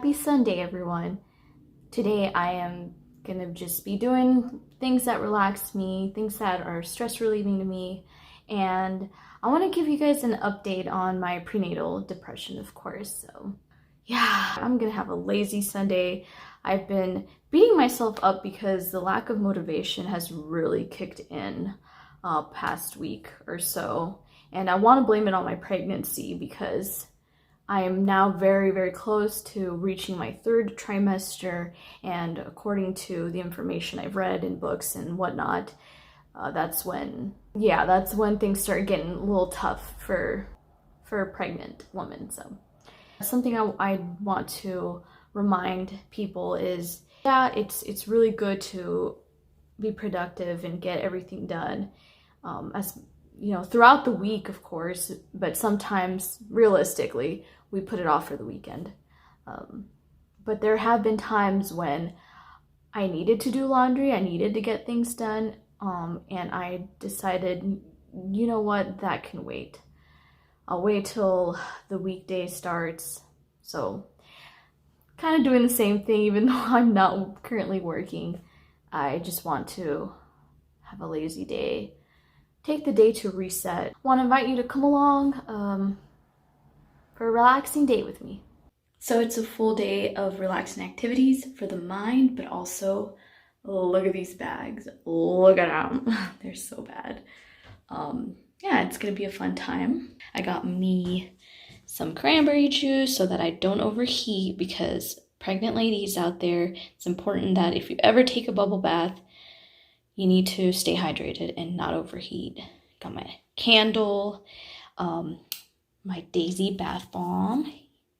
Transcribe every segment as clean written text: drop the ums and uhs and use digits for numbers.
Happy Sunday, everyone. Today I am gonna just be doing things that relax me, things that are stress relieving to me, and I want to give you guys an update on my prenatal depression, of course. So yeah, I'm gonna have a lazy Sunday. I've been beating myself up because the lack of motivation has really kicked in past week or so, and I want to blame it on my pregnancy because I am now very, very close to reaching my third trimester, and according to the information I've read in books and whatnot, that's when things start getting a little tough for a pregnant woman. So something I want to remind people is, yeah, it's really good to be productive and get everything done, as you know, throughout the week, of course, but sometimes realistically we put it off for the weekend. But there have been times when I needed to do laundry, I needed to get things done, and I decided, you know what, that can wait. I'll wait till the weekday starts. So kind of doing the same thing, even though I'm not currently working. I just want to have a lazy day, take the day to reset. I want to invite you to come along for a relaxing day with me. So it's a full day of relaxing activities for the mind, but also look at these bags. Look at them. They're so bad. Yeah, it's gonna be a fun time. I got me some cranberry juice so that I don't overheat, because pregnant ladies out there, it's important that if you ever take a bubble bath, you need to stay hydrated and not overheat. Got my candle, my Daisy bath bomb.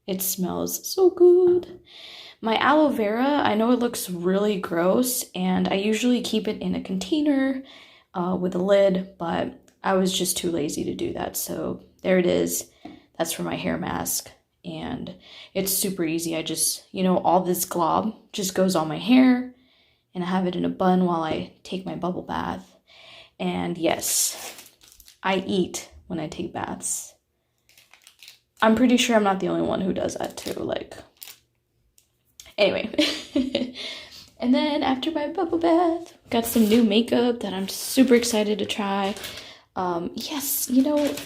It smells so good. My aloe vera, I know it looks really gross, and I usually keep it in a container with a lid, but I was just too lazy to do that. So there it is. That's for my hair mask, and it's super easy. I just, all this glob just goes on my hair, and I have it in a bun while I take my bubble bath. And yes, I eat when I take baths. I'm pretty sure I'm not the only one who does that too. Anyway. And then after my bubble bath, got some new makeup that I'm super excited to try. Yes,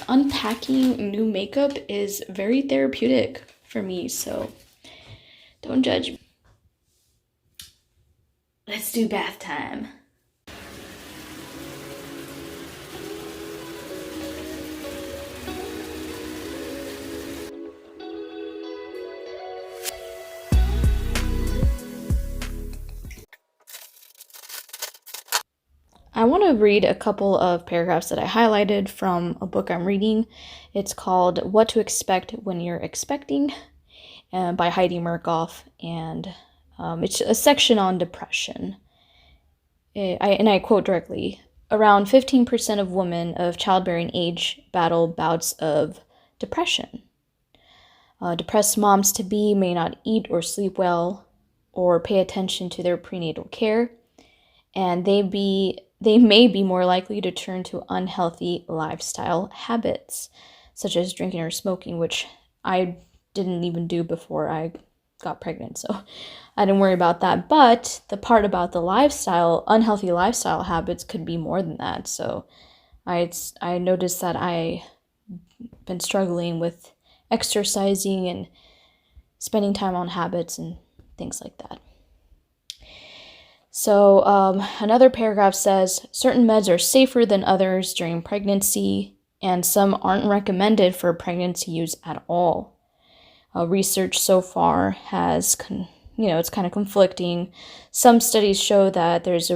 unpacking new makeup is very therapeutic for me, so don't judge me. Let's do bath time. I want to read a couple of paragraphs that I highlighted from a book I'm reading. It's called What to Expect When You're Expecting by Heidi Murkoff, and it's a section on depression. I quote directly, around 15% of women of childbearing age battle bouts of depression. Depressed moms-to-be may not eat or sleep well or pay attention to their prenatal care, and they may be more likely to turn to unhealthy lifestyle habits, such as drinking or smoking, which I didn't even do before I got pregnant, so I didn't worry about that. But the part about the unhealthy lifestyle habits could be more than that. So I noticed that I've been struggling with exercising and spending time on habits and things like that. So another paragraph says, certain meds are safer than others during pregnancy, and some aren't recommended for pregnancy use at all. Research so far has, it's kind of conflicting. Some studies show that there's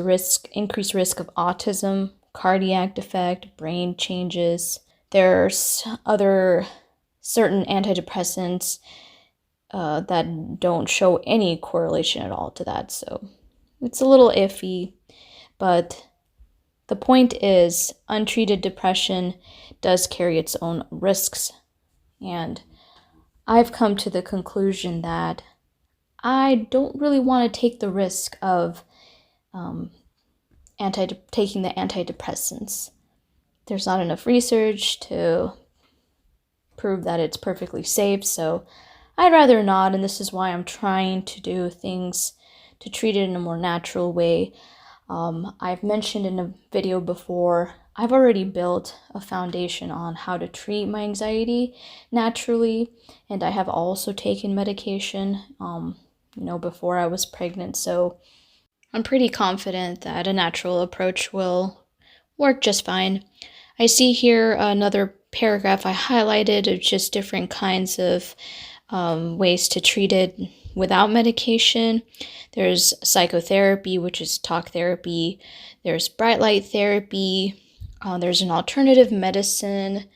increased risk of autism, cardiac defect, brain changes. There's other certain antidepressants that don't show any correlation at all to that, so it's a little iffy, but the point is, untreated depression does carry its own risks, and I've come to the conclusion that I don't really want to take the risk of taking the antidepressants. There's not enough research to prove that it's perfectly safe, so I'd rather not, and this is why I'm trying to do things to treat it in a more natural way. I've mentioned in a video before, I've already built a foundation on how to treat my anxiety naturally, and I have also taken medication, before I was pregnant, so I'm pretty confident that a natural approach will work just fine. I see here another paragraph I highlighted of just different kinds of ways to treat it without medication. There's psychotherapy, which is talk therapy. There's bright light therapy. There's an alternative medicine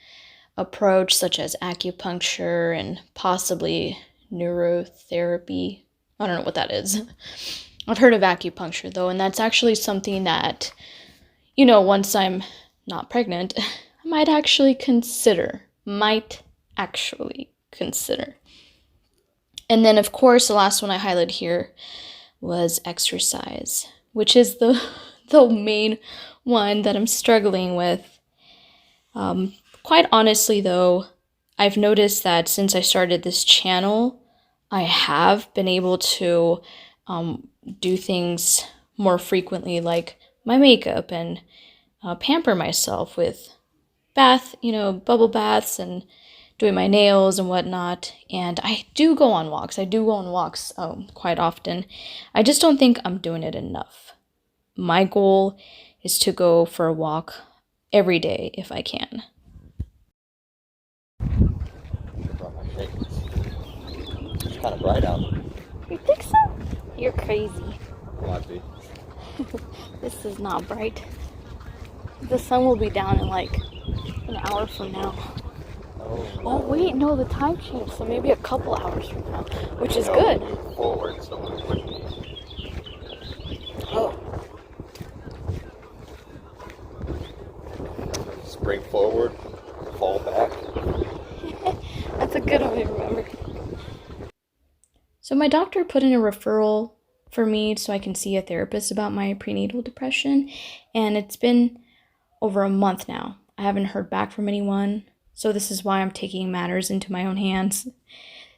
approach, such as acupuncture and possibly neurotherapy. I don't know what that is. I've heard of acupuncture, though, and that's actually something that, once I'm not pregnant, I might actually consider. And then, of course, the last one I highlighted here was exercise, which is the main one that I'm struggling with. Quite honestly, though, I've noticed that since I started this channel, I have been able to do things more frequently, like my makeup, and pamper myself with bubble baths and doing my nails and whatnot. And I do go on walks. Quite often. I just don't think I'm doing it enough. My goal is to go for a walk every day if I can. It's kind of bright out. You think so? You're crazy. Might be. This is not bright. The sun will be down in like an hour from now. Oh wait, no, the time changed, so maybe a couple hours from now, which is good. Move forward, so Oh. spring forward, fall back. That's a good one to remember. So my doctor put in a referral for me so I can see a therapist about my prenatal depression, and it's been over a month now. I haven't heard back from anyone, so this is why I'm taking matters into my own hands.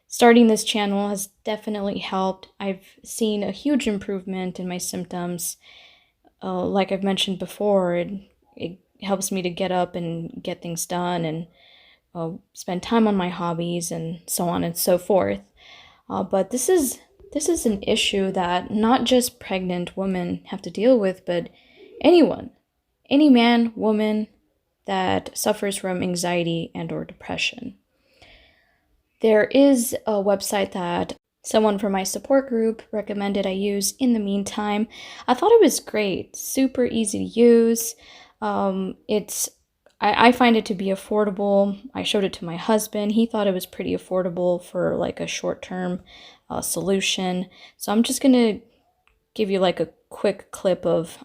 Starting this channel has definitely helped. I've seen a huge improvement in my symptoms. Like I've mentioned before, it helps me to get up and get things done and spend time on my hobbies and so on and so forth. But this is an issue that not just pregnant women have to deal with, but anyone, any man, woman that suffers from anxiety and or depression. There is a website that someone from my support group recommended I use in the meantime. I thought it was great, super easy to use. I find it to be affordable. I showed it to my husband. He thought it was pretty affordable for like a short-term solution. So I'm just gonna give you like a quick clip of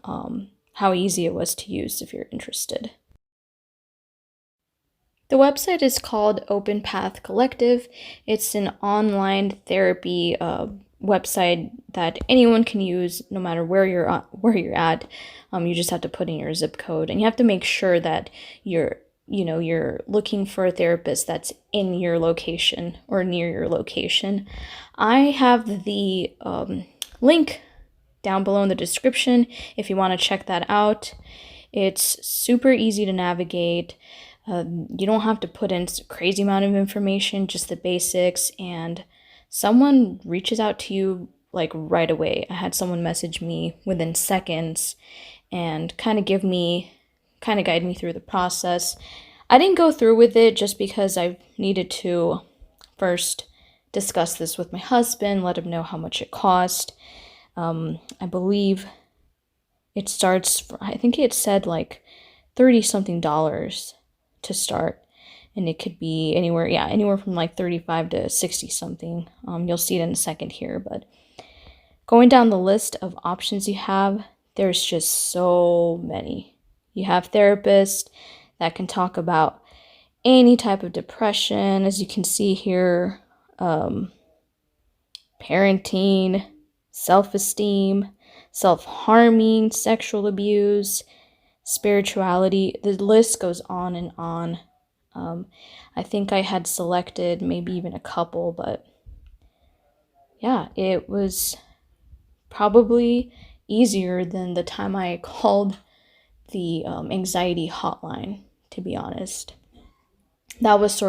how easy it was to use if you're interested. The website is called Open Path Collective. It's an online therapy website that anyone can use, no matter where you're at. You just have to put in your zip code, and you have to make sure that you're looking for a therapist that's in your location or near your location. I have the link down below in the description if you want to check that out. It's super easy to navigate. You don't have to put in a crazy amount of information, just the basics, and someone reaches out to you like right away. I had someone message me within seconds and kind of guide me through the process. I didn't go through with it just because I needed to first discuss this with my husband, let him know how much it cost. I believe it starts, I think it said like $30-something to start, and it could be anywhere from like 35 to 60 something. You'll see it in a second here, but going down the list of options you have, there's just so many. You have therapists that can talk about any type of depression, as you can see here, parenting, self-esteem, self-harming, sexual abuse, spirituality. The list goes on and on. I think I had selected maybe even a couple, but yeah, it was probably easier than the time I called the anxiety hotline, to be honest. That was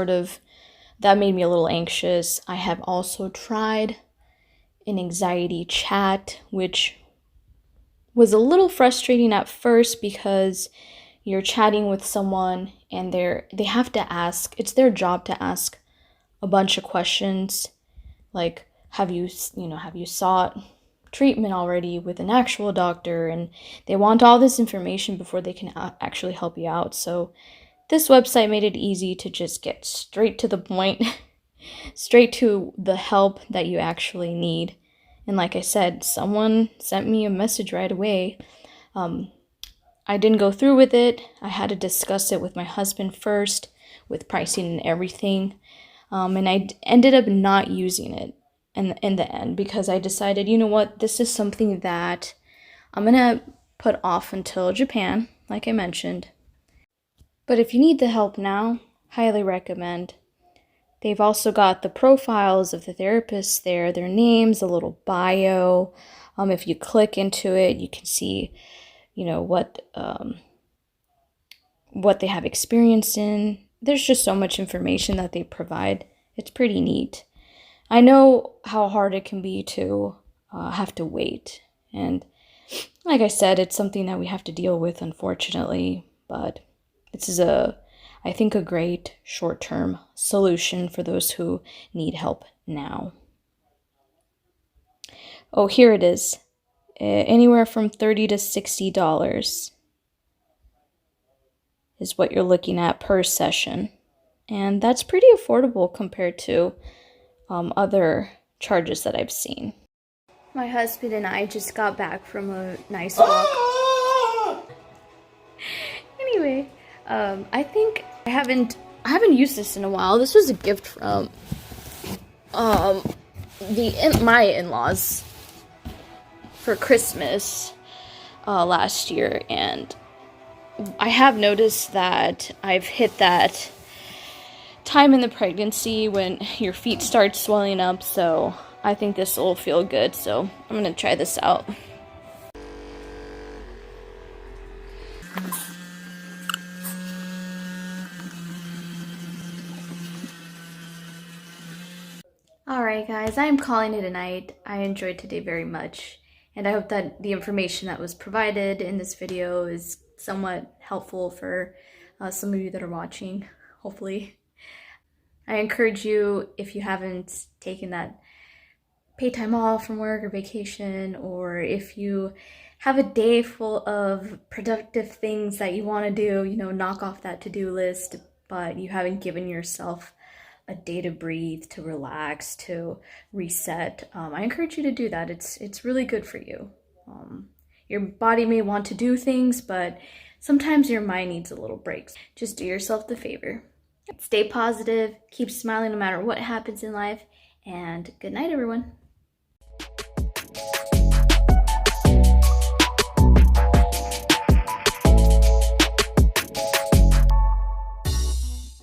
that made me a little anxious. I have also tried an anxiety chat, which was a little frustrating at first because you're chatting with someone and they have to ask, it's their job to ask a bunch of questions like have you sought treatment already with an actual doctor, and they want all this information before they can actually help you out. So this website made it easy to just get straight to the point, straight to the help that you actually need. And like I said, someone sent me a message right away. I didn't go through with it. I had to discuss it with my husband first, with pricing and everything. And I ended up not using it in the end because I decided, you know what, this is something that I'm going to put off until Japan, like I mentioned. But if you need the help now, highly recommend. They've also got the profiles of the therapists there, their names, a little bio. If you click into it, you can see, what they have experience in. There's just so much information that they provide. It's pretty neat. I know how hard it can be to have to wait. And like I said, it's something that we have to deal with, unfortunately. But this is I think, a great short-term solution for those who need help now. Oh, here it is. Anywhere from $30 to $60 is what you're looking at per session. And that's pretty affordable compared to other charges that I've seen. My husband and I just got back from a nice walk. Anyway, I think I haven't used this in a while. This was a gift from my in-laws for Christmas last year, and I have noticed that I've hit that time in the pregnancy when your feet start swelling up, so I think this will feel good, so I'm gonna try this out. Alright guys, I am calling it a night. I enjoyed today very much, and I hope that the information that was provided in this video is somewhat helpful for some of you that are watching, hopefully. I encourage you, if you haven't taken that paid time off from work or vacation, or if you have a day full of productive things that you want to do, knock off that to-do list, but you haven't given yourself a day to breathe, to relax, to reset, I encourage you to do that. It's really good for you. Your body may want to do things, but sometimes your mind needs a little break. Just do yourself the favor. Stay positive, keep smiling no matter what happens in life, and good night, everyone.